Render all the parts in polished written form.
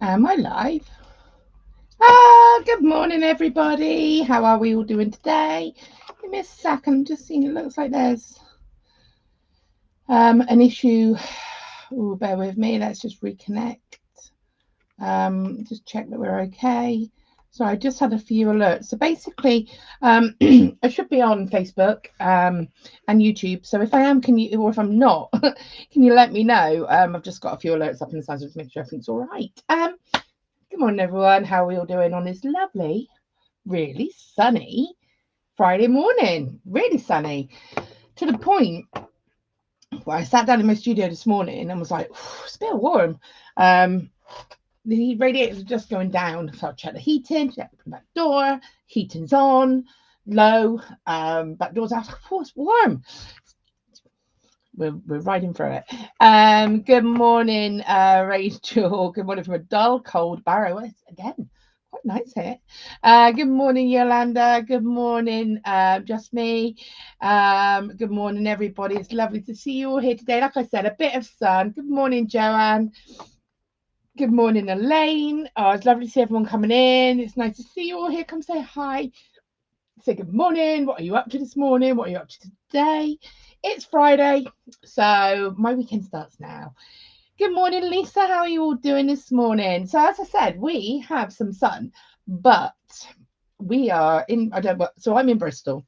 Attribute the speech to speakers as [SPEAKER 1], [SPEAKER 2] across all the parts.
[SPEAKER 1] Am I live? Good morning, everybody. How are we all doing today? Give me a second. I'm just seeing. It looks like there's an issue. Oh, bear with me. Let's just reconnect. Just check that we're okay. So I just had a few alerts. So basically, I should be on Facebook and YouTube. So if I am, can you, or if I'm not, can you let me know? I've just got a few alerts up in the side to make sure everything's all right. Good morning, everyone. How are we all doing on this lovely, really sunny Friday morning? Really sunny to the point where I sat down in my studio this morning and was like, it's a bit warm. The radiators are just going down, so I checked the heating, checked the back door, heating's on, low, back door's out. Oh, it's warm. We're riding through it. Good morning, Rachel. Good morning from a dull, cold Barrow. Again, quite nice here. Good morning, Yolanda. Good morning, just me. Good morning, everybody. It's lovely to see you all here today. Like I said, a bit of sun. Good morning, Joanne. Good morning, Elaine. Oh, it's lovely to see everyone coming in. It's nice to see you all here. Come say hi. Say good morning. What are you up to this morning? What are you up to today? It's Friday, so my weekend starts now. Good morning, Lisa. How are you all doing this morning? So, as I said, we have some sun, but we are in. I don't. So I'm in Bristol,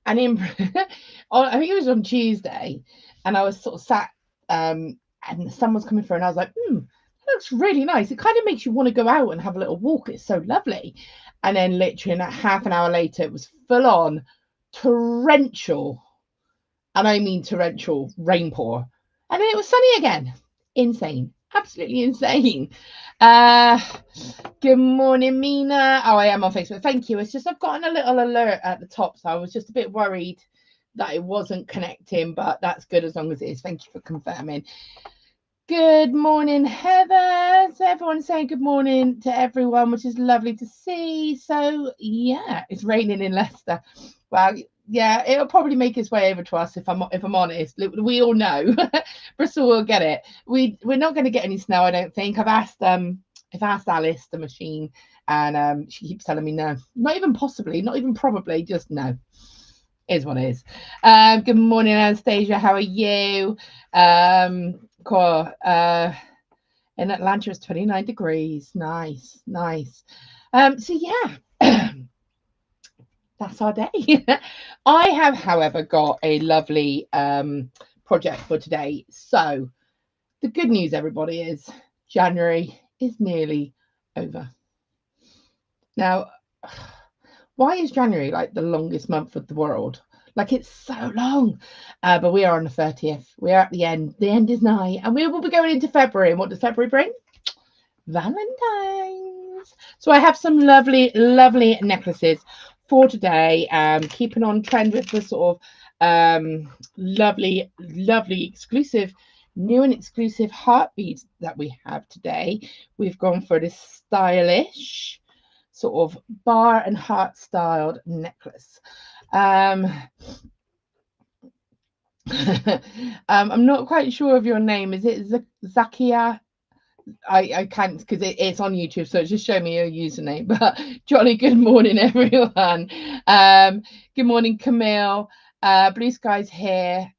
[SPEAKER 1] and in. I think it was on Tuesday, and I was sort of sat, and the sun was coming through, and I was like, that looks really nice. It kind of makes you want to go out and have a little walk. It's so lovely. And then, literally, half an hour later, it was full on torrential, and I mean torrential rainpour. And then it was sunny again. Insane. Absolutely insane. Uh, Good morning, Mina. Oh, I am on Facebook. Thank you. It's just I've gotten a little alert at the top, so I was just a bit worried that it wasn't connecting, but that's good as long as it is. Thank you for confirming. Good morning, Heather. So everyone's saying good morning to everyone, which is lovely to see. So yeah, it's raining in Leicester. Well, yeah, it'll probably make its way over to us if I'm honest. We all know Bristol will get it. We're not going to get any snow, I don't think. I've asked Alice the machine, and she keeps telling me no, not even possibly, not even probably, just no. Is what it is. Good morning, Anastasia. How are you? Cool. In Atlanta, it's 29 degrees. Nice, nice. So yeah, that's our day. I have, however, got a lovely project for today. So the good news, everybody, is January is nearly over. Now, why is January like the longest month of the world? Like it's so long. But we are on the 30th. We are at the end. The end is nigh. And we will be going into February. And what does February bring? Valentines. So I have some lovely, lovely necklaces for today. Keeping on trend with the sort of lovely, lovely exclusive, new and exclusive heartbeats that we have today. We've gone for this stylish sort of bar and heart styled necklace. Um, I'm not quite sure of your name. Is it Zakia? I can't because it's on YouTube, so just show me your username. But jolly good morning, everyone. Good morning, Camille. Blue skies here.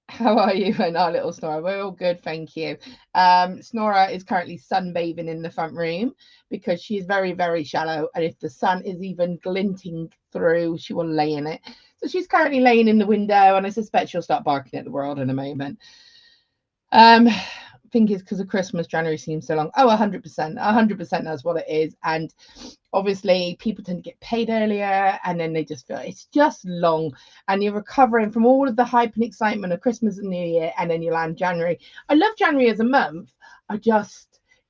[SPEAKER 1] How are you? And our little Snora. We're all good, thank you. Snora is currently sunbathing in the front room because she's very, very shallow. And if the sun is even glinting through, she will lay in it. So she's currently laying in the window, and I suspect she'll start barking at the world in a moment. I think it's because of Christmas. January seems so long. Oh, 100%, 100%. That's what it is. And obviously, people tend to get paid earlier, and then they just feel it's just long, and you're recovering from all of the hype and excitement of Christmas and New Year, and then you land January. I love January as a month.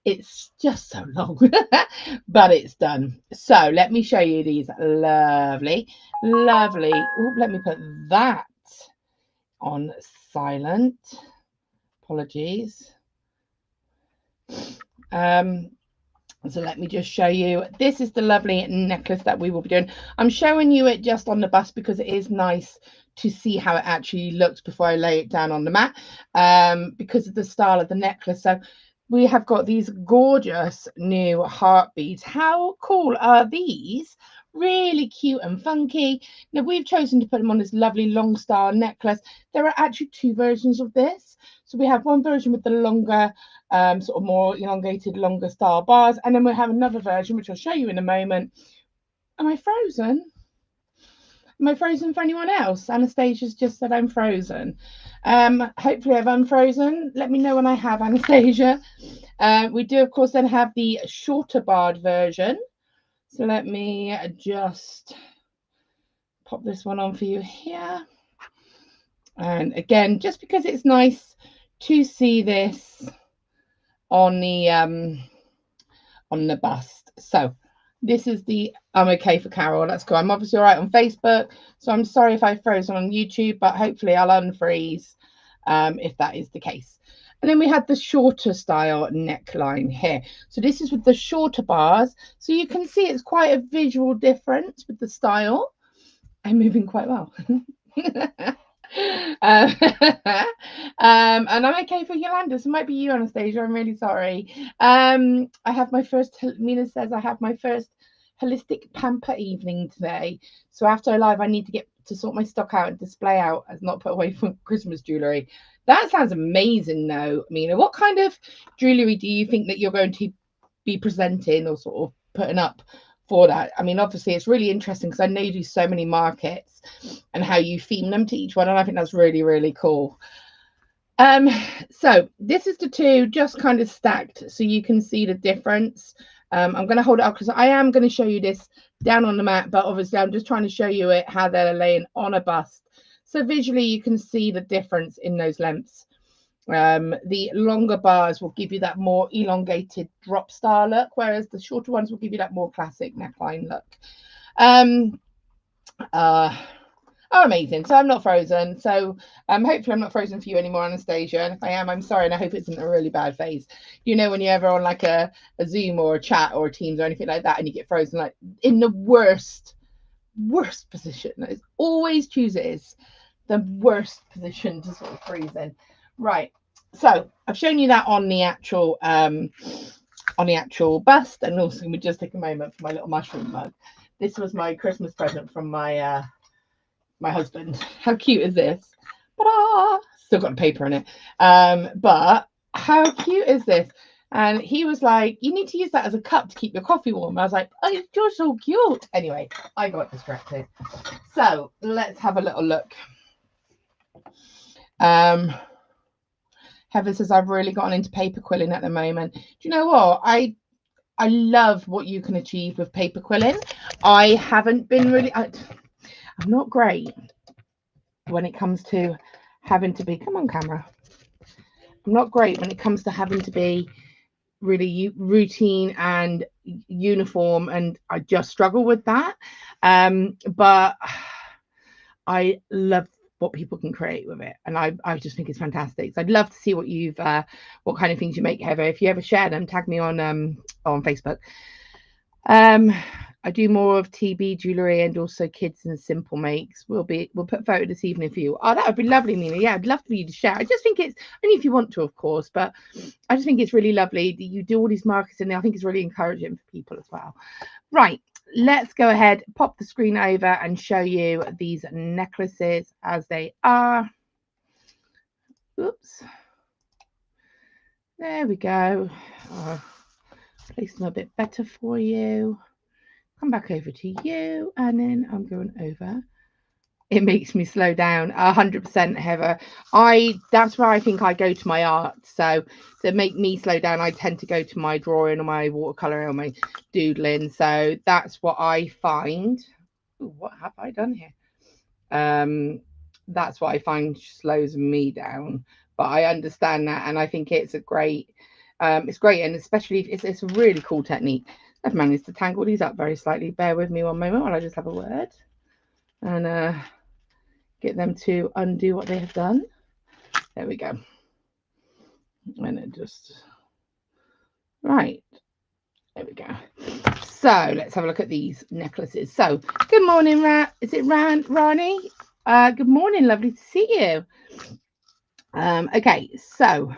[SPEAKER 1] It's just so long, but it's done. So let me show you these lovely, lovely. Oh, let me put that on silent. Apologies. So let me just show you. This is the lovely necklace that we will be doing. I'm showing you it just on the bust because it is nice to see how it actually looks before I lay it down on the mat, because of the style of the necklace. So we have got these gorgeous new heart beads. How cool are these? Really cute and funky. Now we've chosen to put them on this lovely long star necklace. There are actually two versions of this. So we have one version with the longer, sort of more elongated, longer star bars, and then we have another version which I'll show you in a moment. Am I frozen? Am I frozen for anyone else? Anastasia's just said I'm frozen. Hopefully I've unfrozen. Let me know when I have, Anastasia. We do, of course, then have the shorter barred version. So let me just pop this one on for you here. And again, just because it's nice to see this on the bust. So this is the I'm okay for Carol. That's cool. I'm obviously all right on Facebook, so I'm sorry if I froze on YouTube, but hopefully I'll unfreeze if that is the case. And then we had the shorter style neckline here. So this is with the shorter bars. So you can see it's quite a visual difference with the style. I'm moving quite well. And I'm okay for Yolanda. So it might be you, Anastasia. I'm really sorry. I have my first, Mina says, I have my first holistic pamper evening today. So after I live, I need to get to sort my stock out and display out as not put away for Christmas jewellery. That sounds amazing, though, Mina. What kind of jewellery do you think that you're going to be presenting or sort of putting up for that? I mean, obviously, it's really interesting because I know you do so many markets and how you theme them to each one, and I think that's really, really cool. So this is the two just kind of stacked so you can see the difference. I'm going to hold it up because I am going to show you this down on the mat, but obviously I'm just trying to show you it how they're laying on a bust. So visually you can see the difference in those lengths. The longer bars will give you that more elongated drop star look, whereas the shorter ones will give you that more classic neckline look. Oh, amazing. So I'm not frozen. So hopefully I'm not frozen for you anymore, Anastasia. And if I am, I'm sorry. And I hope it isn't a really bad phase. You know, when you're ever on like a Zoom or a chat or a Teams or anything like that and you get frozen, like in the worst position. It always chooses the worst position to sort of freeze in. Right. So I've shown you that on the actual bust. And also we just take a moment for my little mushroom mug. This was my Christmas present from my husband. How cute is this? Ta-da! Still got the paper in it. But how cute is this? And he was like, you need to use that as a cup to keep your coffee warm. I was like, oh, you're so cute. Anyway, I got distracted. So let's have a little look. Heather says, I've really gotten into paper quilling at the moment. Do you know what? I love what you can achieve with paper quilling. I haven't been really... I'm not great when it comes to having to be, come on camera, I'm not great when it comes to having to be really routine and uniform, and I just struggle with that. But I love what people can create with it, and I just think it's fantastic. So I'd love to see what you've what kind of things you make, Heather. If you ever share them, tag me on Facebook. I do more of TB jewellery and also kids and simple makes. We'll put a photo this evening for you. Oh, that would be lovely, Mina. Yeah, I'd love for you to share. I just think it's only if you want to, of course, but I just think it's really lovely that you do all these markets in there. I think it's really encouraging for people as well. Right, let's go ahead, pop the screen over and show you these necklaces as they are. Oops. There we go. Place them a bit better for you. Come back over to you, and then I'm going over. It makes me slow down 100%, Heather. That's where I think I go to my art. So to make me slow down, I tend to go to my drawing or my watercoloring or my doodling. So that's what I find. Ooh, what have I done here? That's what I find slows me down. But I understand that, and I think it's a great. It's great, and especially it's a really cool technique. I've managed to tangle these up very slightly. Bear with me one moment while I just have a word and get them to undo what they have done. There we go. And it just right. There we go. So let's have a look at these necklaces. So good morning, Is it Rani? Good morning, lovely to see you. Okay, so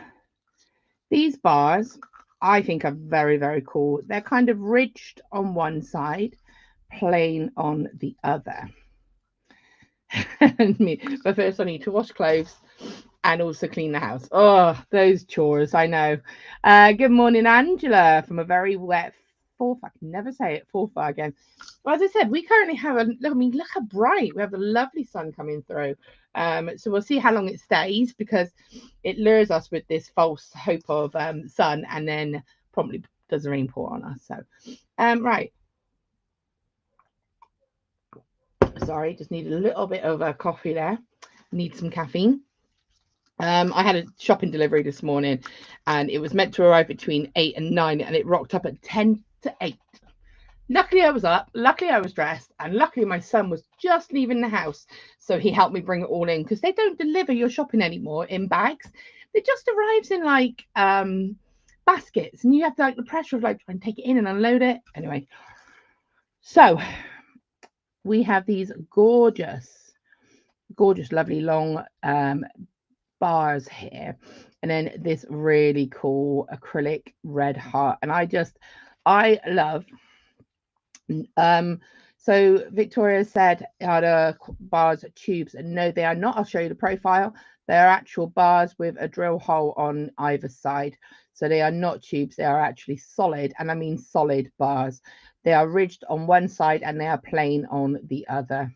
[SPEAKER 1] These bars, I think, are very, very cool. They're kind of ridged on one side, plain on the other. But first I need to wash clothes and also clean the house. Oh, those chores, I know. Good morning, Angela, from a very wet fourth. I can never say it, fourth again. Well, as I said, we currently have look how bright. We have a lovely sun coming through. So we'll see how long it stays, because it lures us with this false hope of sun, and then probably does a rain pour on us. So, right. Sorry, just needed a little bit of a coffee there. Need some caffeine. I had a shopping delivery this morning, and it was meant to arrive between 8 and 9, and it rocked up at 10 to 8. Luckily, I was up, luckily, I was dressed, and luckily, my son was just leaving the house. So he helped me bring it all in, because they don't deliver your shopping anymore in bags. It just arrives in like baskets, and you have to, like, the pressure of like trying to take it in and unload it. Anyway, so we have these gorgeous, lovely long bars here, and then this really cool acrylic red heart, and I love so Victoria said, are the bars tubes? And no, they are not. I'll show you the profile. They are actual bars with a drill hole on either side, so they are not tubes. They are actually solid, and I mean solid bars. They are ridged on one side and they are plain on the other.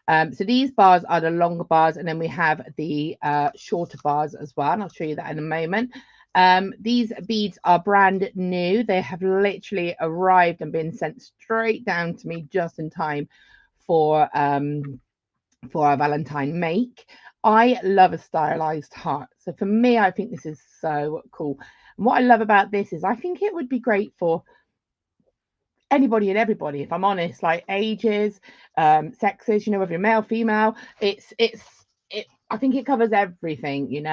[SPEAKER 1] So these bars are the longer bars, and then we have the shorter bars as well, and I'll show you that in a moment. These beads are brand new. They have literally arrived and been sent straight down to me just in time for our Valentine make. I love a stylized heart. So for me, I think this is so cool. And what I love about this is I think it would be great for anybody and everybody, if I'm honest, like ages, sexes, whether you're male, female. I think it covers everything.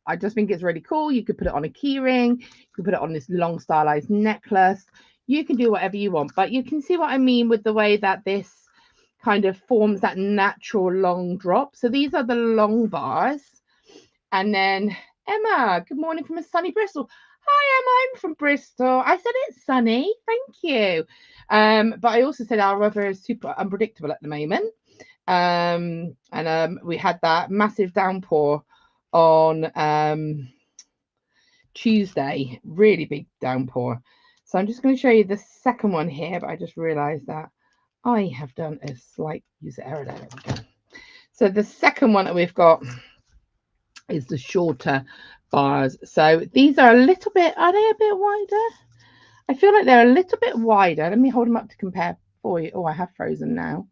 [SPEAKER 1] I just think it's really cool. You could put it on a key ring, you could put it on this long stylized necklace. You can do whatever you want, but you can see what I mean with the way that this kind of forms that natural long drop. So these are the long bars. And then Emma, good morning from a sunny Bristol. Hi, Emma, I'm from Bristol. I said it's sunny. Thank you. But I also said our weather is super unpredictable at the moment. And we had that massive downpour on Tuesday, really big downpour. So I'm just going to show you the second one here, but I just realized that I have done a slight user error there. So the second one that we've got is the shorter bars. So these are a little bit, are they a bit wider? I feel like they're a little bit wider. Let me hold them up to compare for you. Oh, I have frozen now.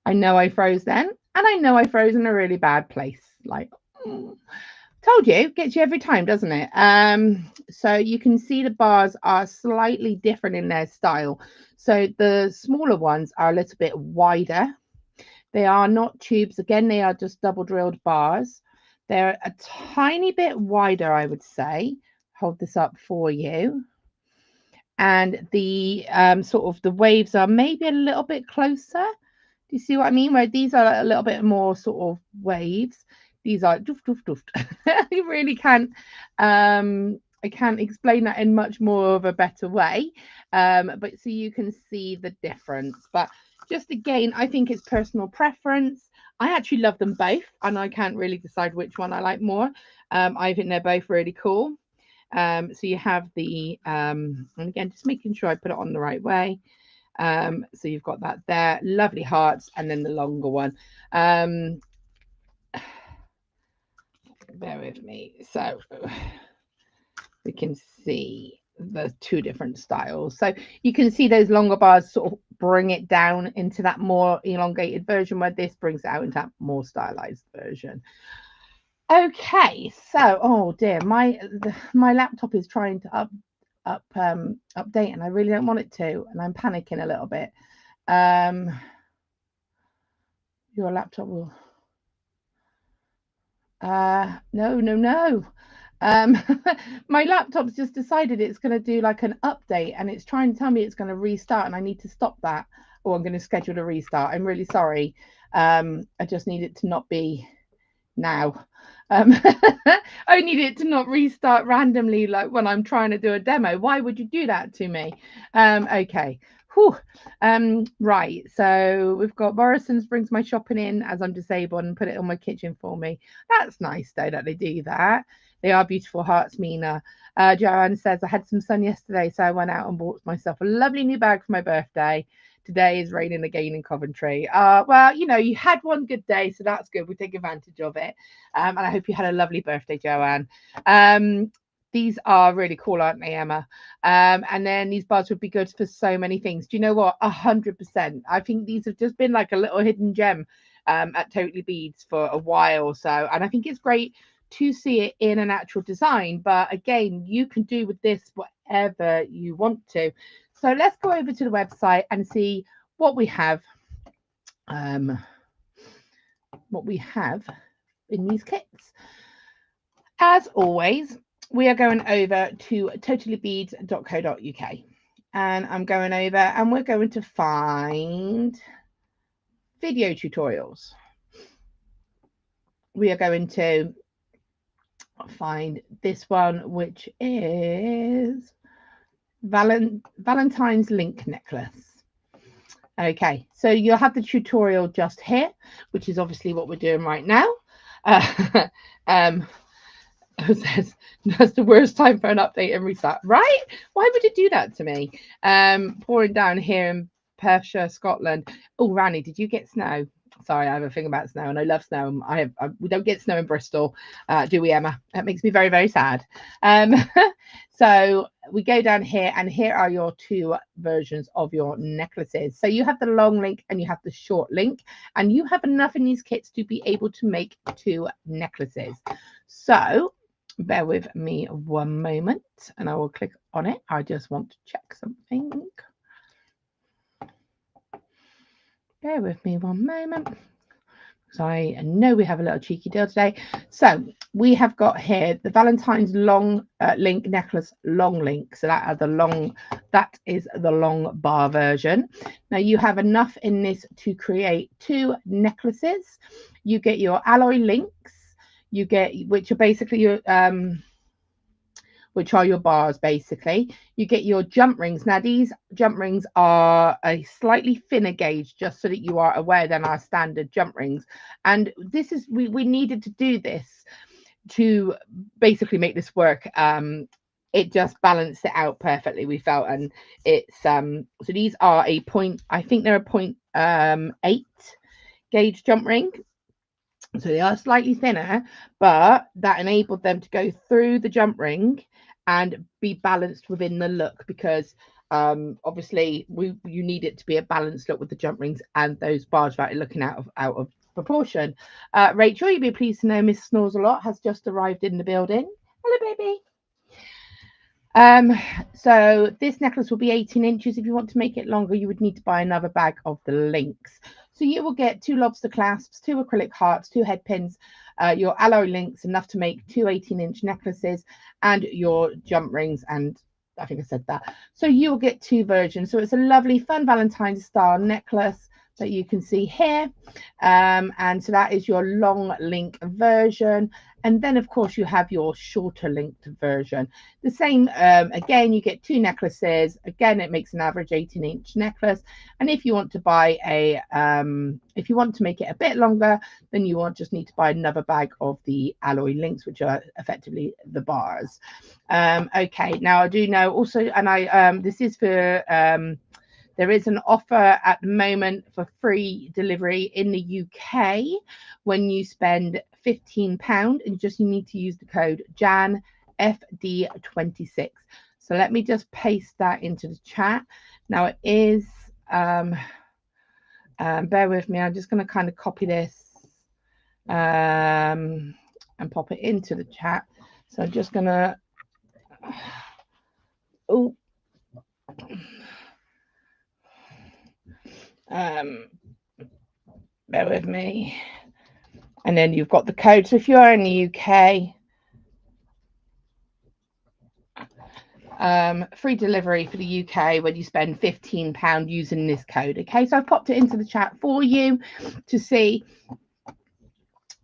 [SPEAKER 1] I know I froze then, and I know I froze in a really bad place. Like, told you, gets you every time, doesn't it? So you can see the bars are slightly different in their style. So the smaller ones are a little bit wider. They are not tubes. Again, they are just double drilled bars. They're a tiny bit wider, I would say. Hold this up for you. And the sort of the waves are maybe a little bit closer. Do you see what I mean? Where these are a little bit more sort of waves. These are doof, doof, doof. You really can't. I can't explain that in much more of a better way. But so you can see the difference. But just again, I think it's personal preference. I actually love them both, and I can't really decide which one I like more. I think they're both really cool. So you have the and again, just making sure I put it on the right way. So you've got that there, lovely hearts, and then the longer one. Bear with me. So we can see the two different styles. So you can see those longer bars sort of bring it down into that more elongated version, where this brings it out into that more stylized version. Okay, so oh dear, my laptop is trying to update, and I really don't want it to, and I'm panicking a little bit. Your laptop will no. My laptop's just decided it's going to do like an update, and it's trying to tell me it's going to restart, and I need to stop that. Oh, I'm going to schedule a restart. I'm really sorry. I just need it to not be now. I need it to not restart randomly, like when I'm trying to do a demo. Why would you do that to me? Okay. Whew. Right, so we've got Morrison's brings my shopping in as I'm disabled and put it on my kitchen for me. That's nice though that they do that. They are beautiful hearts, Mina. Joanne says, I had some sun yesterday, so I went out and bought myself a lovely new bag for my birthday. Today is raining again in Coventry. Well, you know, you had one good day, so that's good. We take advantage of it. And I hope you had a lovely birthday, Joanne. These are really cool, aren't they, Emma? And then these bars would be good for so many things. Do you know what? 100%. I think these have just been like a little hidden gem at Totally Beads for a while or so. And I think it's great to see it in an actual design. But again, you can do with this whatever you want to. So let's go over to the website and see what we have. What we have in these kits. As always, we are going over to totallybeads.co.uk, and I'm going over and we're going to find video tutorials. We are going to find this one, which is Valentine's link necklace. Okay, so you'll have the tutorial just here, which is obviously what we're doing right now. Says that's the worst time for an update and restart, right? Why would it do that to me? Pouring down here in Perthshire, Scotland. Oh, Rani, did you get snow? Sorry, I have a thing about snow, and I love snow. We don't get snow in Bristol, do we, Emma? That makes me very, very sad. So we go down here, and here are your two versions of your necklaces. So you have the long link and you have the short link, and you have enough in these kits to be able to make two necklaces. So bear with me one moment and I will click on it. I just want to check something. Bear with me one moment. So I know we have a little cheeky deal today. So we have got here the Valentine's long link necklace long link. So that is the long bar version. Now you have enough in this to create two necklaces. You get your alloy links. You get, which are basically your which are your bars basically. You get your jump rings. Now these jump rings are a slightly thinner gauge, just so that you are aware than our standard jump rings. And this is, we needed to do this to basically make this work. It just balanced it out perfectly, we felt. And it's so these are a point, I think they're a 0.8 gauge jump ring. So they are slightly thinner, but that enabled them to go through the jump ring and be balanced within the look, because obviously you need it to be a balanced look with the jump rings and those bars without it looking out of proportion. Rachel, you'd be pleased to know Miss Snores a Lot has just arrived in the building. Hello, baby. So this necklace will be 18 inches. If you want to make it longer, you would need to buy another bag of the links. So you will get 2 lobster clasps, 2 acrylic hearts, 2 head pins, your alloy links, enough to make 2 18-inch necklaces, and your jump rings. And I think I said that. So you will get 2 versions. So it's a lovely, fun Valentine's style necklace that you can see here. And so that is your long link version. And then, of course, you have your shorter linked version. The same, again, you get 2 necklaces. Again, it makes an average 18-inch necklace. And if you want to buy a, if you want to make it a bit longer, then you just need to buy another bag of the alloy links, which are effectively the bars. Okay, now I do know also, and this is for, there is an offer at the moment for free delivery in the UK when you spend £15, and you need to use the code JANFD26. So let me just paste that into the chat. Now it is, bear with me, I'm just going to kind of copy this and pop it into the chat. So I'm just going to, bear with me, and then you've got the code. So if you are in the UK, free delivery for the UK when you spend £15 using this code. Okay, so I've popped it into the chat for you to see.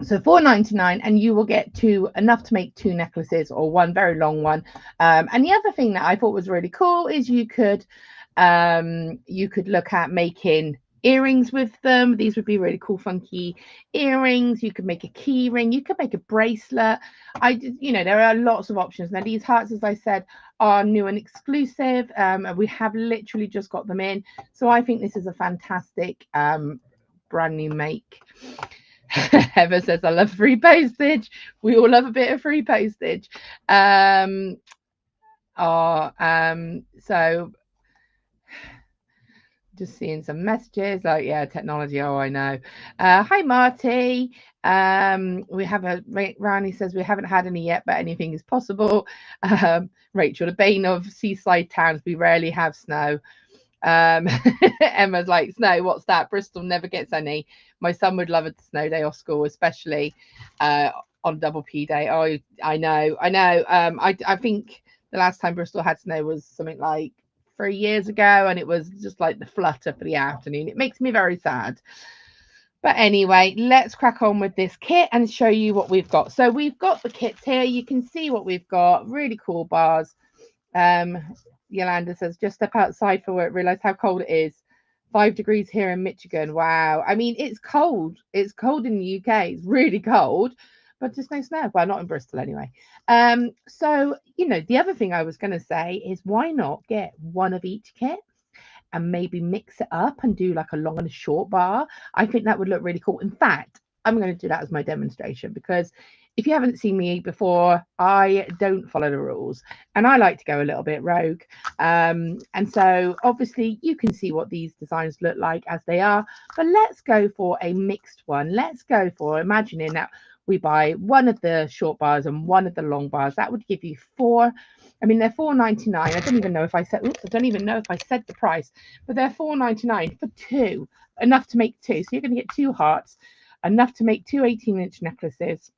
[SPEAKER 1] So £4.99, and you will get enough to make 2 necklaces or one very long one. And the other thing that I thought was really cool is you could look at making earrings with them. These would be really cool, funky earrings. You could make a key ring. You could make a bracelet. There are lots of options. Now, these hearts, as I said, are new and exclusive. And we have literally just got them in. So I think this is a fantastic brand new make. Heather says, I love free postage. We all love a bit of free postage. So just seeing some messages like, yeah, technology. Oh, I know. Hi, Marty. We have Rani says we haven't had any yet, but anything is possible. Rachel, the bane of seaside towns, we rarely have snow. Emma's like, snow, what's that? Bristol never gets any. My son would love a snow day off school, especially on double P day. Oh, I know. I think the last time Bristol had snow was something like 3 years ago, and it was just like the flutter for the afternoon. It makes me very sad. But anyway, let's crack on with this kit and show you what we've got. So we've got the kits here. You can see what we've got. Really cool bars. Yolanda says, just step outside for work, realize how cold it is. 5 degrees here in Michigan. Wow. I mean, it's cold. It's cold in the UK. It's really cold, but just no snow. Well, not in Bristol anyway. So, the other thing I was going to say is why not get one of each kit and maybe mix it up and do like a long and a short bar? I think that would look really cool. In fact, I'm going to do that as my demonstration because if you haven't seen me before, I don't follow the rules and I like to go a little bit rogue. And so obviously you can see what these designs look like as they are, but let's go for a mixed one. Let's go for imagining that we buy one of the short bars and one of the long bars. That would give you 4. I mean, they're $4.99. I don't even know if I said. Oops, I don't even know if I said the price, but they're $4.99 for 2, enough to make 2. So you're going to get 2 hearts, enough to make 2 18-inch necklaces.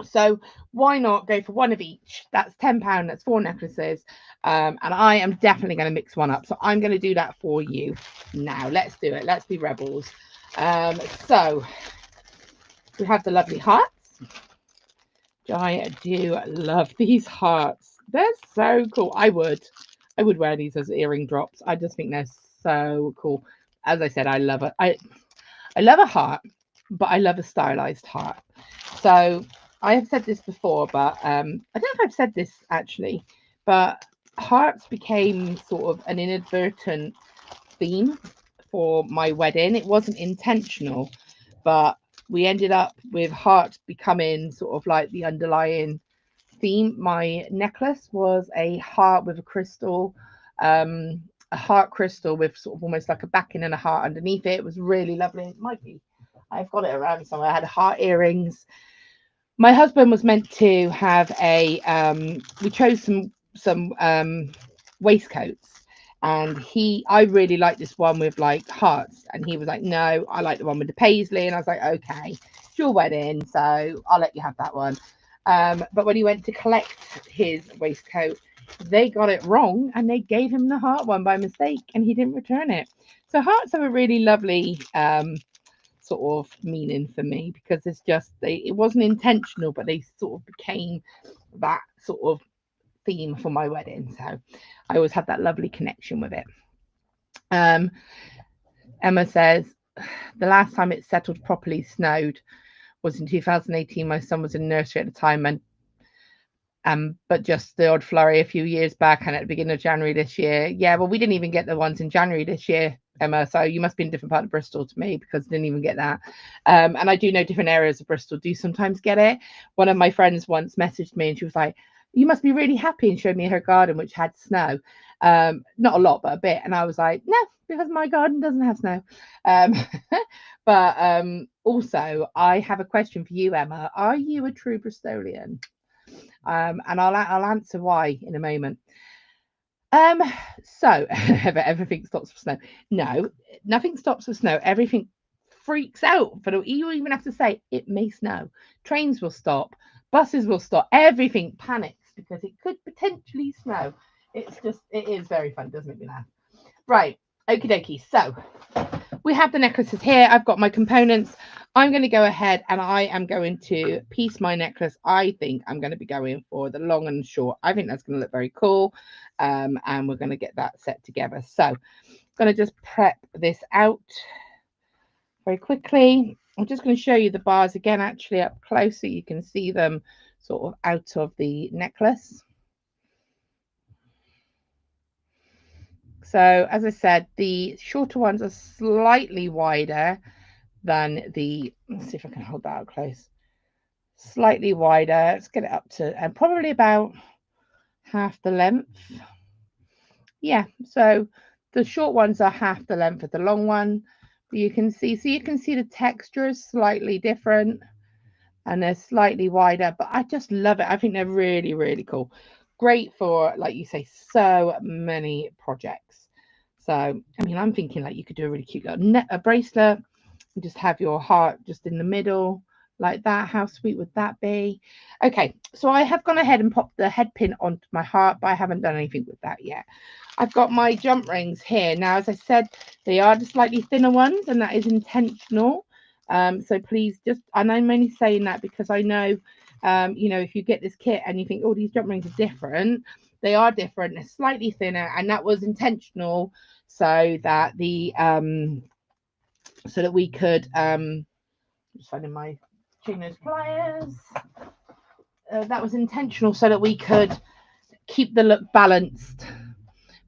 [SPEAKER 1] So why not go for one of each? That's £10. That's 4 necklaces, and I am definitely going to mix one up. So I'm going to do that for you now. Let's do it. Let's be rebels. So we have the lovely hearts. I do love these hearts. They're so cool. I would wear these as earring drops. I just think they're so cool. As I said, I love it. I love a heart, but I love a stylized heart. So I have said this before, but I don't know if I've said this actually, but hearts became sort of an inadvertent theme for my wedding. It wasn't intentional, but we ended up with hearts becoming sort of like the underlying theme. My necklace was a heart with a crystal, a heart crystal with sort of almost like a backing and a heart underneath it. It was really lovely. It might be, I've got it around somewhere. I had heart earrings. My husband was meant to have we chose some waistcoats, and I really like this one with like hearts, and he was like, no, I like the one with the paisley. And I was like, okay, it's your wedding, so I'll let you have that one. But when he went to collect his waistcoat, they got it wrong and they gave him the heart one by mistake, and he didn't return it. So hearts have a really lovely sort of meaning for me, because it's just it wasn't intentional, but they sort of became that sort of theme for my wedding. So I always had that lovely connection with it. Emma says the last time it settled properly snowed was in 2018. My son was in nursery at the time, and but just the odd flurry a few years back and at the beginning of January this year. Yeah, well, we didn't even get the ones in January this year, Emma, so you must be in a different part of Bristol to me, because I didn't even get that. And I do know different areas of Bristol do sometimes get it. One of my friends once messaged me and she was like, you must be really happy, and showed me her garden, which had snow. Not a lot, but a bit. And I was like, no, because my garden doesn't have snow. But also, I have a question for you, Emma. Are you a true Bristolian? And I'll answer why in a moment. So everything stops for snow. No, nothing stops for snow. Everything freaks out. But you even have to say it may snow. Trains will stop. Buses will stop. Everything panics because it could potentially snow. it is very fun. It does make me laugh. Right, okie dokie. So we have the necklaces here. I've got my components. I'm going to go ahead and I am going to piece my necklace. I think I'm going to be going for the long and short. I think that's going to look very cool. And we're going to get that set together. So I'm going to just prep this out very quickly. I'm just going to show you the bars again, actually up close, so you can see them sort of out of the necklace. So as I said, the shorter ones are slightly wider than the, let's see if I can hold that out close, slightly wider. Let's get it up to, and probably about half the length. Yeah, so the short ones are half the length of the long one. But you can see, so you can see the texture is slightly different and they're slightly wider, but I just love it. I think they're really, really cool. Great for, like you say, so many projects. So, I mean, I'm thinking like you could do a really cute little a bracelet and just have your heart just in the middle like that. How sweet would that be? Okay, so I have gone ahead and popped the head pin onto my heart, but I haven't done anything with that yet. I've got my jump rings here. Now, as I said, they are the slightly thinner ones, and that is intentional. So please just, and I'm only saying that because I know, you know, if you get this kit and you think, oh, these jump rings are different, they are different. They're slightly thinner, and that was intentional so that the so that we could just finding my chain nose pliers. That was intentional so that we could keep the look balanced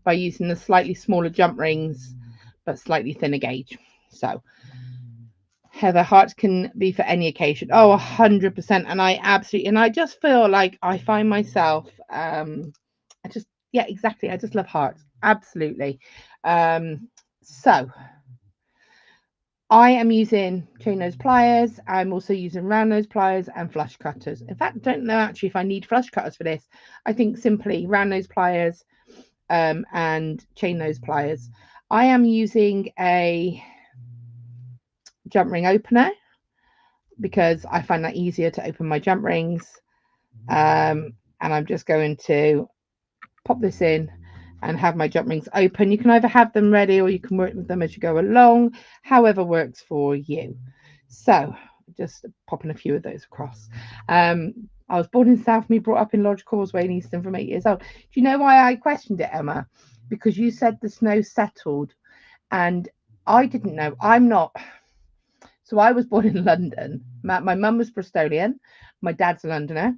[SPEAKER 1] by using the slightly smaller jump rings but slightly thinner gauge. So Heather, hearts can be for any occasion. Oh, 100%. And I absolutely, and I just feel like I find myself, I just, yeah, exactly. I just love hearts. Absolutely. So I am using chain nose pliers. I'm also using round nose pliers and flush cutters. In fact, I don't know actually if I need flush cutters for this. I think simply round nose pliers and chain nose pliers. I am using a jump ring opener because I find that easier to open my jump rings. And I'm just going to pop this in and have my jump rings open. You can either have them ready or you can work with them as you go along, however works for you. So just popping a few of those across. I was born in Southmead, brought up in Lodge Causeway in Easton from 8 years old. Do you know why I questioned it, Emma? Because you said the snow settled and I didn't know. I'm not. So I was born in London. My mum was Bristolian. My dad's a Londoner.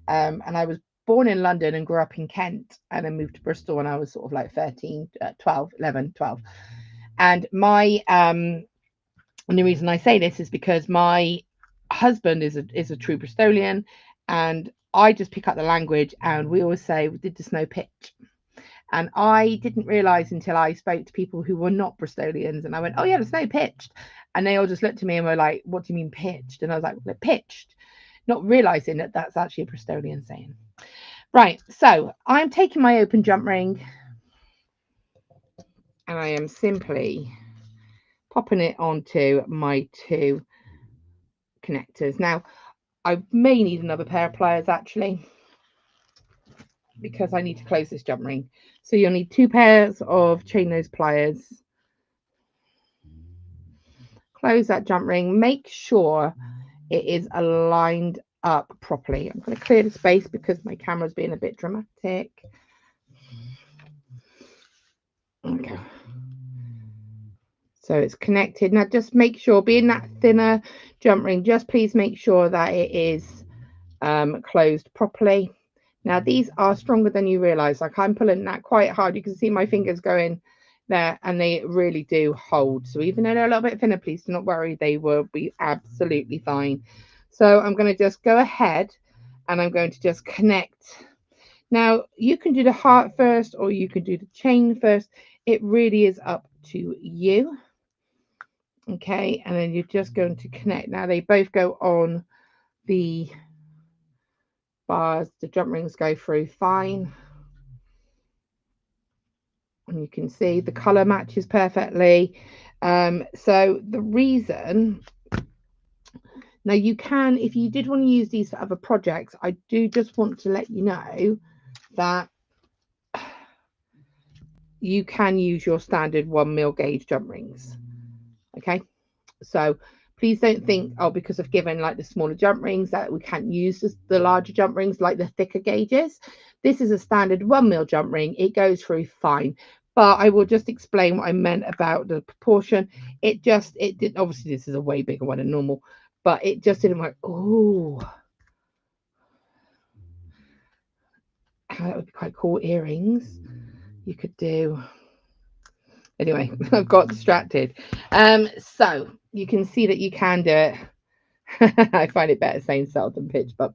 [SPEAKER 1] And I was born in London and grew up in Kent and then moved to Bristol when I was sort of like 13, 12, 11, 12. And my, and the reason I say this is because my husband is a true Bristolian and I just pick up the language and we always say, did the snow pitch? And I didn't realize until I spoke to people who were not Bristolians and I went, oh yeah, the snow pitched. And they all just looked at me and were like, what do you mean pitched? And I was like, well, it pitched, not realizing that that's actually a Bristolian saying. Right, so I'm taking my open jump ring and I am simply popping it onto my two connectors. Now, I may need another pair of pliers actually because I need to close this jump ring. So you'll need two pairs of chain nose pliers. Close that jump ring. Make sure it is aligned up properly. I'm going to clear the space because my camera's being a bit dramatic. Okay. So it's connected. Now just make sure, being that thinner jump ring, just please make sure that it is closed properly. Now these are stronger than you realize. Like I'm pulling that quite hard. You can see my fingers going there and they really do hold. So even though they're a little bit thinner, please do not worry. They will be absolutely fine. So I'm going to just go ahead and I'm going to just connect. Now you can do the heart first or you can do the chain first. It really is up to you. Okay, and then you're just going to connect. Now they both go on the bars, the jump rings go through fine. And you can see the color matches perfectly. So the reason, now you can, if you did want to use these for other projects, I do just want to let you know that you can use your standard 1mm gauge jump rings. Okay, so please don't think, oh, because I've given like the smaller jump rings that we can't use the larger jump rings, like the thicker gauges. This is a standard 1mm jump ring. It goes through fine. But I will just explain what I meant about the proportion. It did, obviously this is a way bigger one than normal, but it just didn't work. Oh, that would be quite cool. Earrings you could do. Anyway, I've got distracted. So you can see that you can do it. I find it better saying seldom pitch, but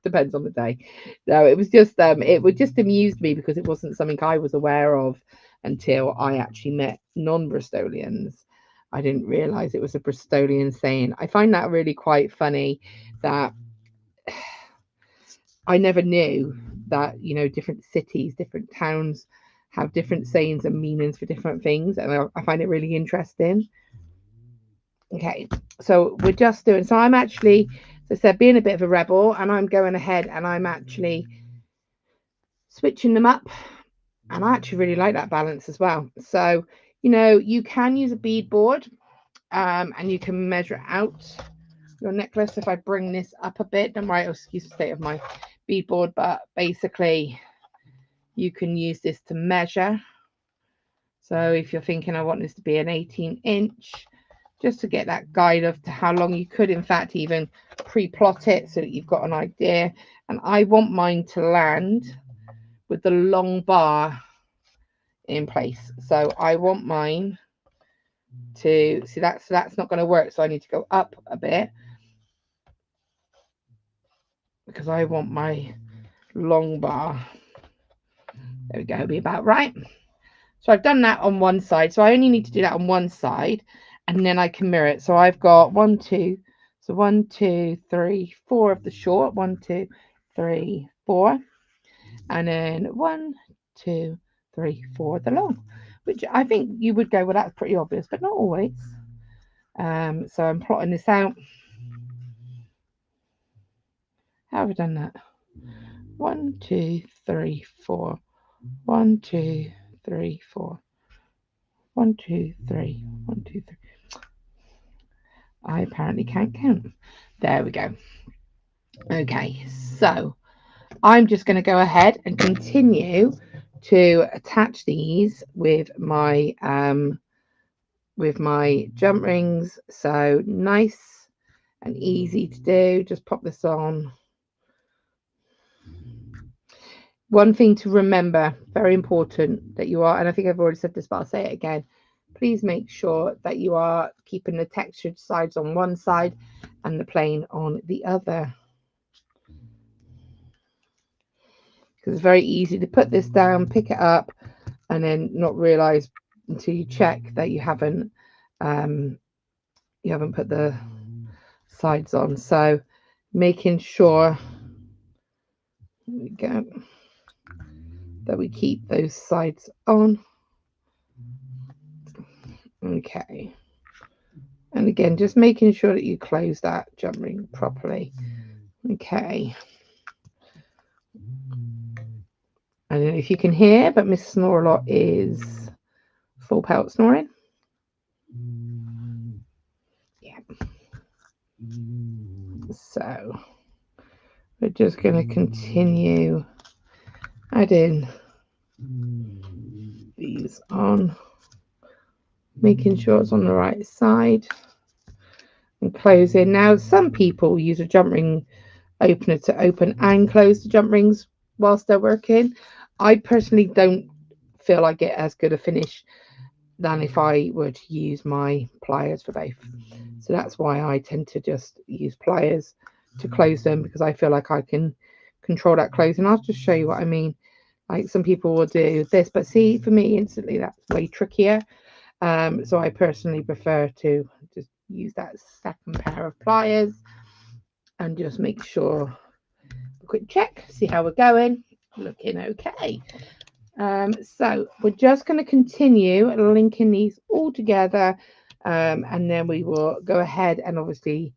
[SPEAKER 1] depends on the day. No, it would just amused me because it wasn't something I was aware of until I actually met non-Bristolians. I didn't realize it was a Bristolian saying. I find that really quite funny that I never knew that, different cities, different towns have different sayings and meanings for different things. And I find it really interesting. Okay, so we're just doing, so I'm actually, as I said, being a bit of a rebel, and I'm going ahead and I'm actually switching them up. And I actually really like that balance as well. So, you can use a bead board, and you can measure out your necklace. If I bring this up a bit, don't worry, excuse the state of my bead board, but basically you can use this to measure. So if you're thinking I want this to be an 18-inch, just to get that guide of to how long, you could in fact even pre-plot it so that you've got an idea. And I want mine to land with the long bar in place. So I want mine to see that's not going to work. So I need to go up a bit because I want my long bar. There we go, be about right. So I've done that on one side. So I only need to do that on one side, and then I can mirror it. So I've got 1, 2. So 1, 2, 3, 4 of the short. 1, 2, 3, 4. And then 1, 2, 3, 4 of the long. Which I think you would go, well, that's pretty obvious, but not always. So I'm plotting this out. How have I done that? 1, 2, 3, 4. 1, 2, 3, 4. 1, 2, 3. 1, 2, 3. I apparently can't count. There we go. Okay, so I'm just going to go ahead and continue to attach these with my jump rings. So nice and easy to do. Just pop this on. One thing to remember, very important, that you are, and I think I've already said this, but I'll say it again. Please make sure that you are keeping the textured sides on one side and the plain on the other. Because it's very easy to put this down, pick it up, and then not realize until you check that you haven't put the sides on. So making sure, there we go, that we keep those sides on. Okay. And again, just making sure that you close that jump ring properly. Okay. I don't know if you can hear, but Miss Snore-a-Lot is full pelt snoring. Yeah. So we're just going to continue adding these on, making sure it's on the right side, and closing. Now, some people use a jump ring opener to open and close the jump rings whilst they're working. I personally don't feel I get as good a finish than if I were to use my pliers for both. So that's why I tend to just use pliers to close them, because I feel like I can control that closing. I'll just show you what I mean. Like some people will do this, but see, for me instantly that's way trickier. So I personally prefer to just use that second pair of pliers and just make sure, a quick check, see how we're going. Looking okay. So we're just going to continue linking these all together, and then we will go ahead and obviously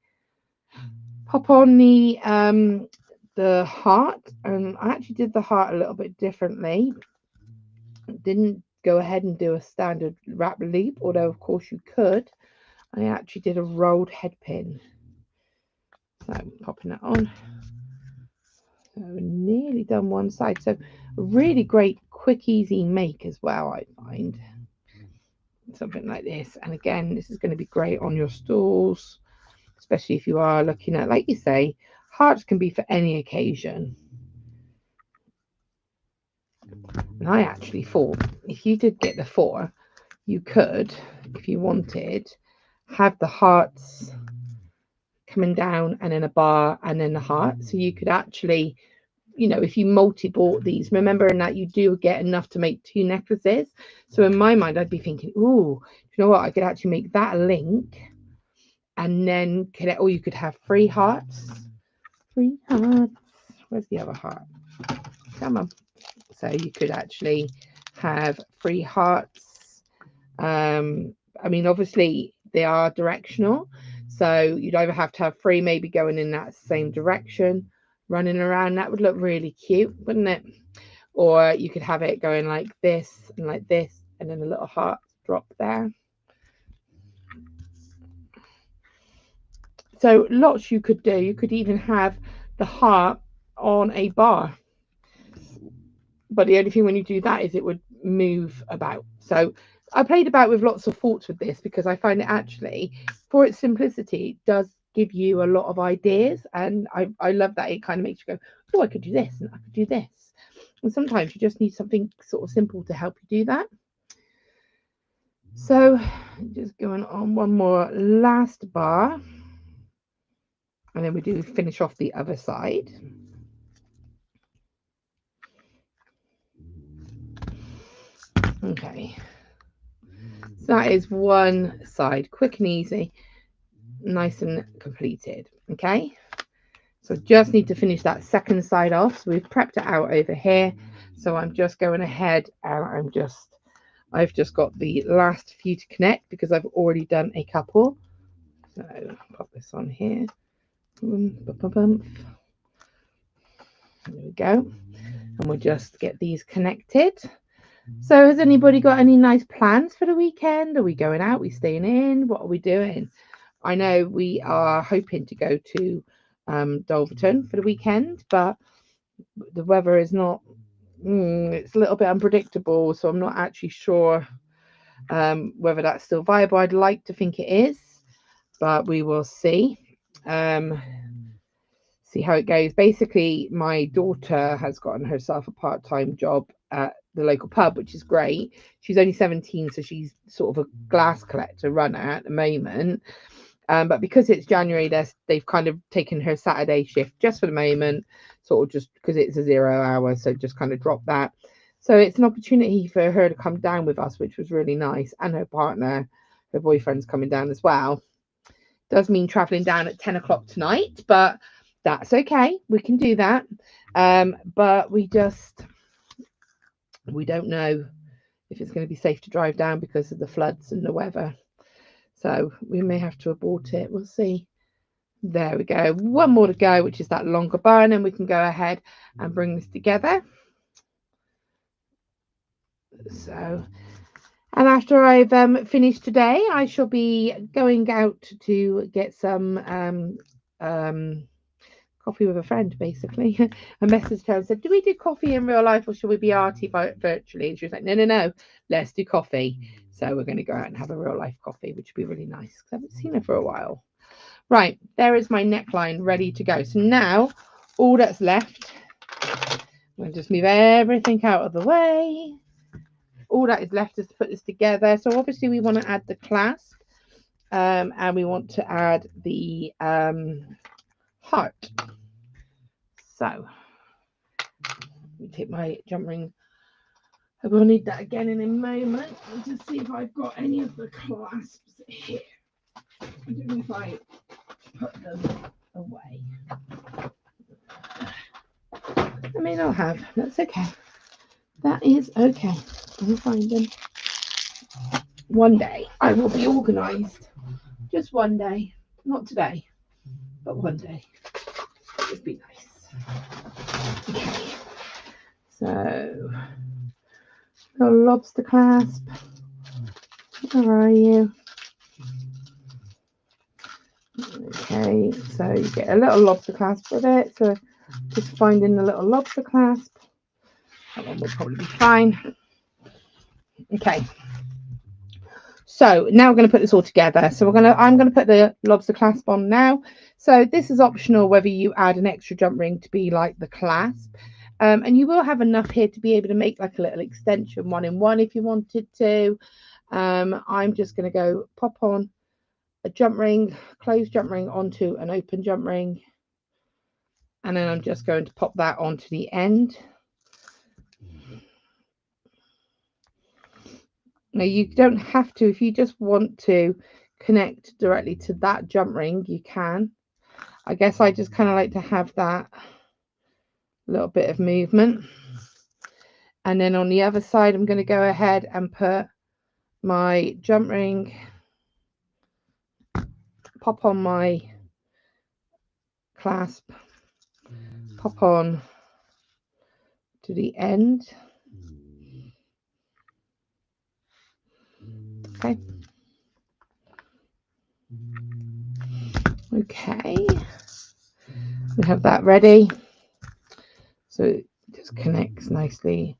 [SPEAKER 1] pop on the heart. And I actually did the heart a little bit differently. Didn't go ahead and do a standard wrap loop, although of course you could. I actually did a rolled head pin. So I'm popping that on. So nearly done one side. So a really great, quick, easy make as well, I find. Something like this. And again, this is going to be great on your stalls, especially if you are looking at, like you say, hearts can be for any occasion. And I actually thought if you did get the 4, you could, if you wanted, have the hearts coming down and then a bar and then the heart. So you could actually, you know, if you multi-bought these, remember in that you do get enough to make 2 necklaces. So in my mind, I'd be thinking, oh, you know what? I could actually make that a link and then connect, or you could have 3 hearts. 3 hearts. Where's the other heart? Come on. So you could actually have 3 hearts. I mean, obviously they are directional, so you'd either have to have 3 maybe going in that same direction, running around. That would look really cute, wouldn't it? Or you could have it going like this, and then a little heart drop there. So lots you could do. You could even have the heart on a bar, but the only thing when you do that is it would move about. So I played about with lots of thoughts with this because I find it actually, for its simplicity, does give you a lot of ideas, and I love that it kind of makes you go, oh, I could do this and I could do this. And sometimes you just need something sort of simple to help you do that. So just going on one more last bar, and then we do finish off the other side. Okay, so that is one side, quick and easy, nice and completed. Okay, so just need to finish that second side off. So we've prepped it out over here, so I'm just going ahead and I've just got the last few to connect because I've already done a couple. So pop this on here. There we go, and we'll just get these connected. So has anybody got any nice plans for the weekend? Are we going out? Are we staying in? What are we doing? I know we are hoping to go to Dolverton for the weekend, but the weather is not, it's a little bit unpredictable, so I'm not actually sure whether that's still viable. I'd like to think it is, but we will see. See how it goes. Basically, my daughter has gotten herself a part-time job at the local pub, which is great. She's only 17, so she's sort of a glass collector runner at the moment. But because it's January, they've kind of taken her Saturday shift just for the moment, sort of just because it's a 0 hour, so just kind of dropped that. So it's an opportunity for her to come down with us, which was really nice, and her partner, her boyfriend's coming down as well. Does mean traveling down at 10 o'clock tonight, but that's okay. We can do that. But we don't know if it's going to be safe to drive down because of the floods and the weather. So we may have to abort it. We'll see. There we go. One more to go, which is that longer bar, and then we can go ahead and bring this together. So, and after I've finished today, I shall be going out to get some coffee with a friend, basically. I messaged her and said, do we do coffee in real life or should we be arty virtually? And she was like, no, let's do coffee. So we're going to go out and have a real life coffee, which would be really nice because I haven't seen her for a while. Right, there is my neckline ready to go. So now all that's left, I'll just move everything out of the way. All that is left is to put this together. So obviously we want to add the clasp and we want to add the heart. So let me take my jump ring. I will need that again in a moment. I'll just see if I've got any of the clasps here. I don't know if I put them away. I may not have. That's okay. That is okay. I'll find them. One day I will be organised. Just one day. Not today, but one day. It would be nice. Okay. So Little lobster clasp. Where are you? Okay, so you get a little lobster clasp with it. So just finding the little lobster clasp. That one will probably be fine. Okay. So now we're going to put this all together. So I'm going to put the lobster clasp on now. So this is optional whether you add an extra jump ring to be like the clasp. And you will have enough here to be able to make like a little extension 1-in-1 if you wanted to. I'm just going to go pop on a jump ring, closed jump ring onto an open jump ring. And then I'm just going to pop that onto the end. Now you don't have to, if you just want to connect directly to that jump ring, you can. I guess I just kind of like to have that little bit of movement. And then on the other side, I'm going to go ahead and put my jump ring, pop on my clasp, pop on to the end. Okay. Okay. We have that ready. So it just connects nicely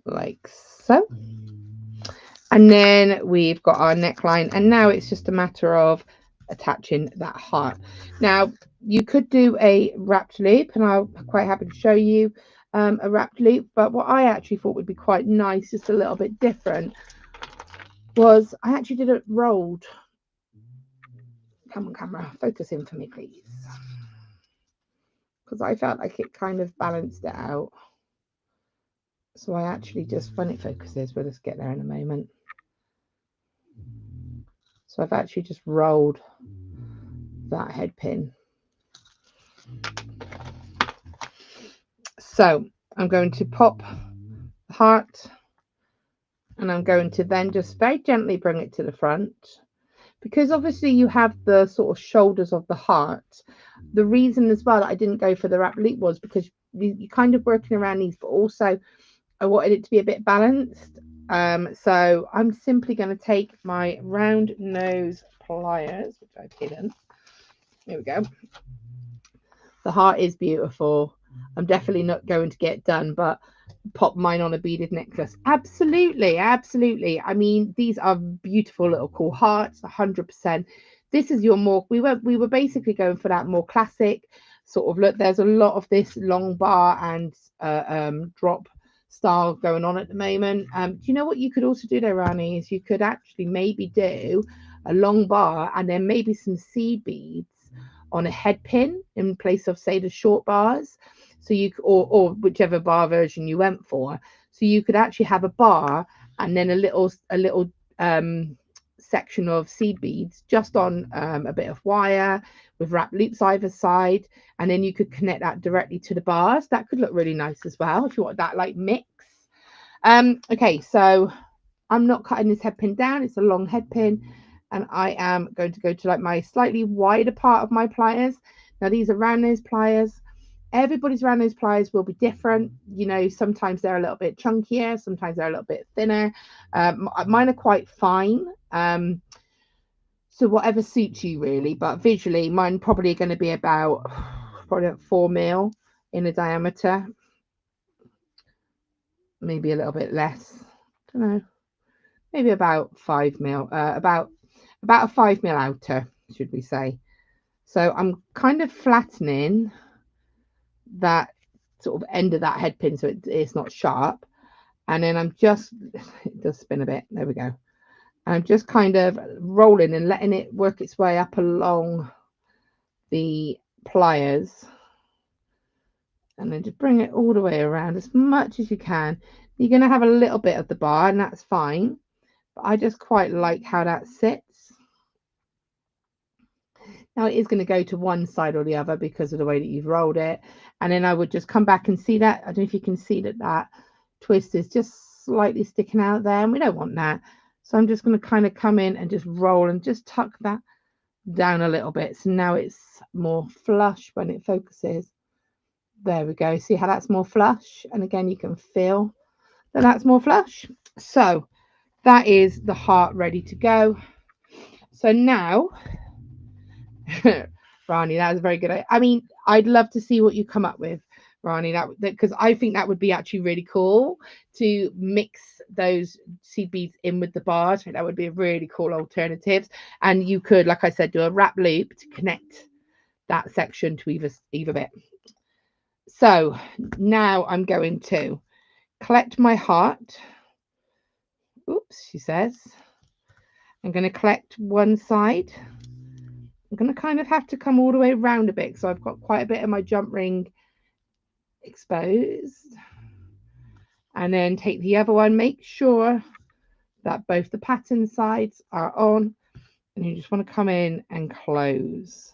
[SPEAKER 1] like so. And then we've got our neckline, and now it's just a matter of attaching that heart. Now you could do a wrapped loop, and I'm quite happy to show you a wrapped loop, but what I actually thought would be quite nice, just a little bit different, was I actually did it rolled. Come on, camera, focus in for me, please, because I felt like it kind of balanced it out. So I actually just, when it focuses, we'll just get there in a moment. So I've actually just rolled that head pin. So I'm going to pop the heart, and I'm going to then just very gently bring it to the front, because obviously you have the sort of shoulders of the heart. The reason as well that I didn't go for the wrap loop was because you're kind of working around these, but also I wanted it to be a bit balanced. So I'm simply going to take my round nose pliers, which I've hidden. There we go. The heart is beautiful. I'm definitely not going to get done, but pop mine on a beaded necklace. Absolutely, absolutely. I mean, these are beautiful little cool hearts, 100%. This is your more, we were basically going for that more classic sort of look. There's a lot of this long bar and drop style going on at the moment. Do you know what you could also do there, Rani, is you could actually maybe do a long bar and then maybe some seed beads on a head pin in place of, say, the short bars. So you, or whichever bar version you went for. So you could actually have a bar and then a little section of seed beads just on a bit of wire with wrap loops either side, and then you could connect that directly to the bars. That could look really nice as well if you want that like mix. Okay, so I'm not cutting this head pin down, it's a long head pin, and I am going to go to like my slightly wider part of my pliers. Now these are round nose pliers. Everybody's round nose pliers will be different. You know, sometimes they're a little bit chunkier, sometimes they're a little bit thinner. Mine are quite fine. So whatever suits you really, but visually mine probably going to be about 4 mil in a diameter, maybe a little bit less. I don't know, maybe about 5 mil, about a 5 mil outer, should we say. So I'm kind of flattening that sort of end of that head pin so it's not sharp, and then I'm just, it does spin a bit, there we go. I'm just kind of rolling and letting it work its way up along the pliers, and then just bring it all the way around as much as you can. You're going to have a little bit of the bar, and that's fine, but I just quite like how that sits. Now it is going to go to one side or the other because of the way that you've rolled it, and then I would just come back and see that. I don't know if you can see that twist is just slightly sticking out there, and we don't want that. So I'm just going to kind of come in and just roll and just tuck that down a little bit. So now it's more flush when it focuses. There we go. See how that's more flush? And again, you can feel that that's more flush. So that is the heart ready to go. So now, Rani, that was very good. I mean, I'd love to see what you come up with, Rani. That because I think that would be actually really cool to mix those seed beads in with the bars. I think that would be a really cool alternative. And you could, like I said, do a wrap loop to connect that section to either bit. So now I'm going to collect my heart. Oops, she says. I'm going to collect one side. I'm going to kind of have to come all the way around a bit, so I've got quite a bit of my jump ring exposed. And then take the other one, make sure that both the pattern sides are on, and you just want to come in and close.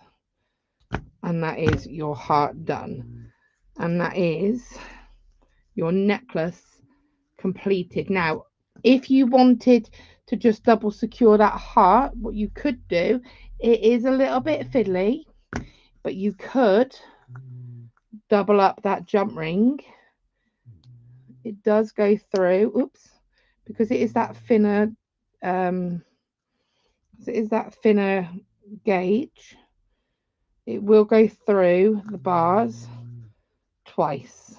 [SPEAKER 1] And that is your heart done. And that is your necklace completed. Now, if you wanted to just double secure that heart, what you could do, it is a little bit fiddly, but you could double up that jump ring. It does go through, oops, because it is that thinner, um, it is that thinner gauge. It will go through the bars twice.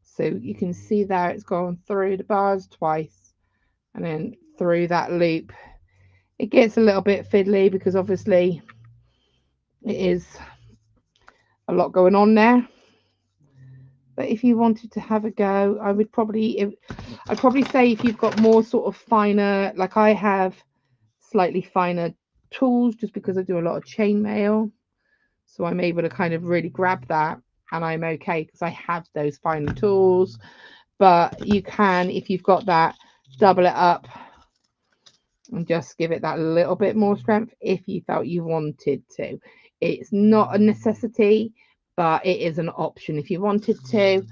[SPEAKER 1] So you can see there it's gone through the bars twice and then through that loop. It gets a little bit fiddly because obviously it is a lot going on there. But if you wanted to have a go, I'd probably say if you've got more sort of finer, like I have slightly finer tools just because I do a lot of chainmail. So I'm able to kind of really grab that and I'm okay because I have those finer tools. But you can, if you've got that, double it up and just give it that little bit more strength if you felt you wanted to. It's not a necessity, but it is an option if you wanted to.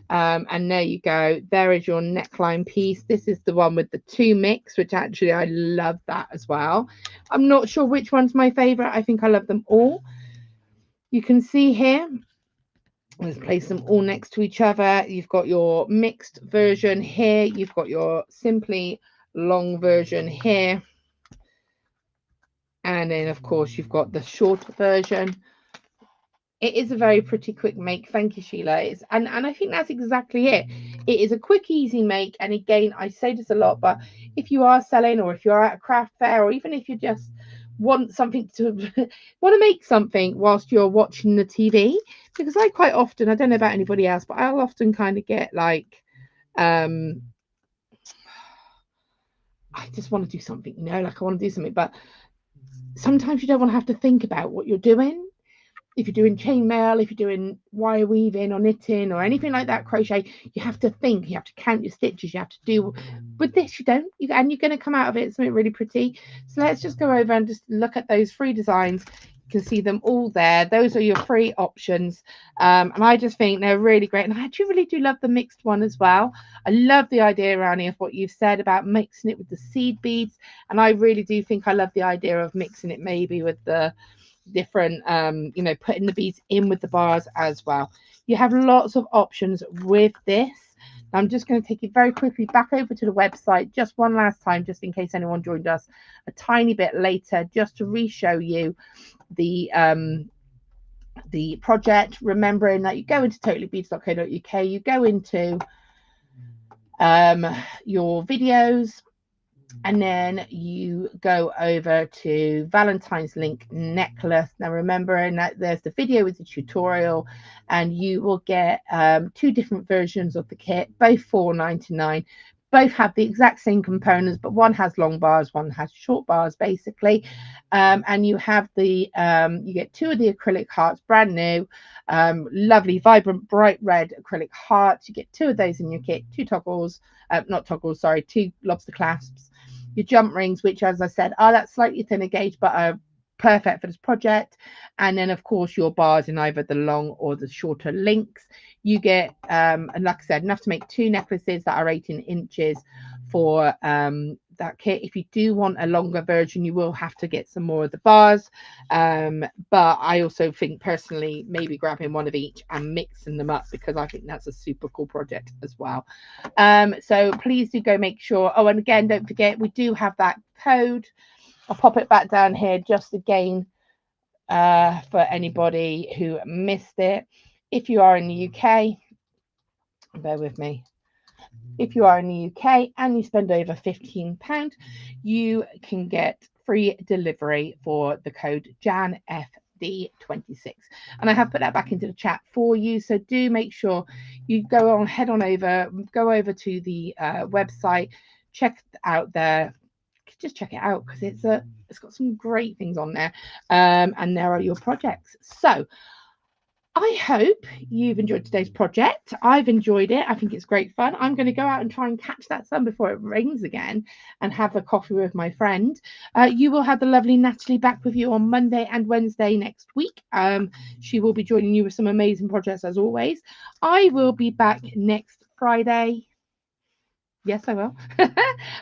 [SPEAKER 1] And there you go. There is your neckline piece. This is the one with the two mix, which actually I love that as well. I'm not sure which one's my favorite. I think I love them all. You can see here, let's place them all next to each other. You've got your mixed version here. You've got your simply long version here. And then, of course, you've got the shorter version. It is a very pretty quick make. Thank you, Sheila. And I think that's exactly it. It is a quick, easy make. And again, I say this a lot, but if you are selling or if you're at a craft fair or even if you just want something to want to make something whilst you're watching the TV, because I quite often, I don't know about anybody else, but I'll often kind of get like I just want to do something, like I want to do something, but sometimes you don't want to have to think about what you're doing. If you're doing chainmail, if you're doing wire weaving or knitting or anything like that, crochet, you have to think, you have to count your stitches, you have to do. With this, you don't, and you're going to come out of it something really pretty. So let's just go over and just look at those free designs. You can see them all there. Those are your free options, and I just think they're really great. And I actually really do love the mixed one as well. I love the idea, Rani, of what you've said about mixing it with the seed beads, and I really do think I love the idea of mixing it maybe with the different putting the beads in with the bars as well. You have lots of options with this. I'm just going to take you very quickly back over to the website just one last time, just in case anyone joined us a tiny bit later, just to re-show you the project, remembering that you go into totallybeads.co.uk, you go into your videos, and then you go over to Valentine's link necklace. Now remembering that there's the video with the tutorial, and you will get two different versions of the kit, both $4.99. Both have the exact same components, but one has long bars, one has short bars, basically. And you have the you get two of the acrylic hearts, brand new, lovely, vibrant, bright red acrylic hearts. You get two of those in your kit, two toggles, not toggles, sorry, two lobster clasps. Your jump rings, which, as I said, are that slightly thinner gauge, but are perfect for this project. And then, of course, your bars in either the long or the shorter links. You get, and like I said, enough to make two necklaces that are 18 inches for that kit. If you do want a longer version, you will have to get some more of the bars. But I also think personally, maybe grabbing one of each and mixing them up, because I think that's a super cool project as well. So please do go make sure. Oh, and again, don't forget, we do have that code. I'll pop it back down here just again for anybody who missed it. If you are in the UK, bear with me. If you are in the UK and you spend over £15, you can get free delivery for the code JanFD26. And I have put that back into the chat for you. So do make sure you head on over, go over to the website, check out there. Just check it out, because it's got some great things on there, and there are your projects. So I hope you've enjoyed today's project. I've enjoyed it. I think it's great fun. I'm going to go out and try and catch that sun before it rains again and have a coffee with my friend. You will have the lovely Natalie back with you on Monday and Wednesday next week. She will be joining you with some amazing projects as always. I will be back next Friday. Yes, I will.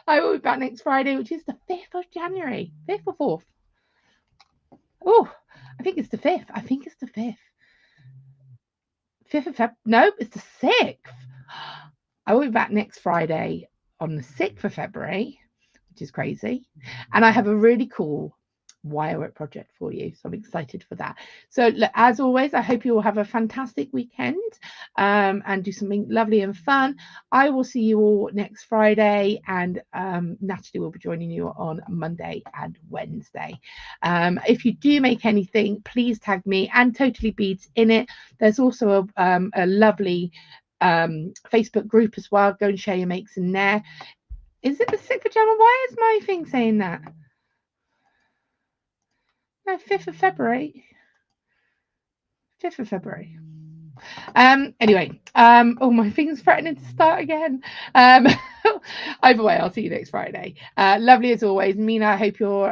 [SPEAKER 1] I will be back next Friday, which is the 5th of January. 5th or 4th? Oh, I think it's the 5th. I think it's the 5th. 5th of Feb. No, it's the 6th. I will be back next Friday on the 6th of February, which is crazy. And I have a really cool wirework project for you, so I'm excited for that. So as always, I hope you all have a fantastic weekend and do something lovely and fun. I will see you all next Friday, and Natalie will be joining you on Monday and Wednesday. If you do make anything, please tag me and Totally Beads in it. There's also a lovely Facebook group as well. Go and share your makes in there. Is it the 6th of January? Why is my thing saying that? No, 5th of February. 5th of February. Anyway, oh, my thing's threatening to start again. Either way, I'll see you next Friday. Lovely as always. Mina, I hope you're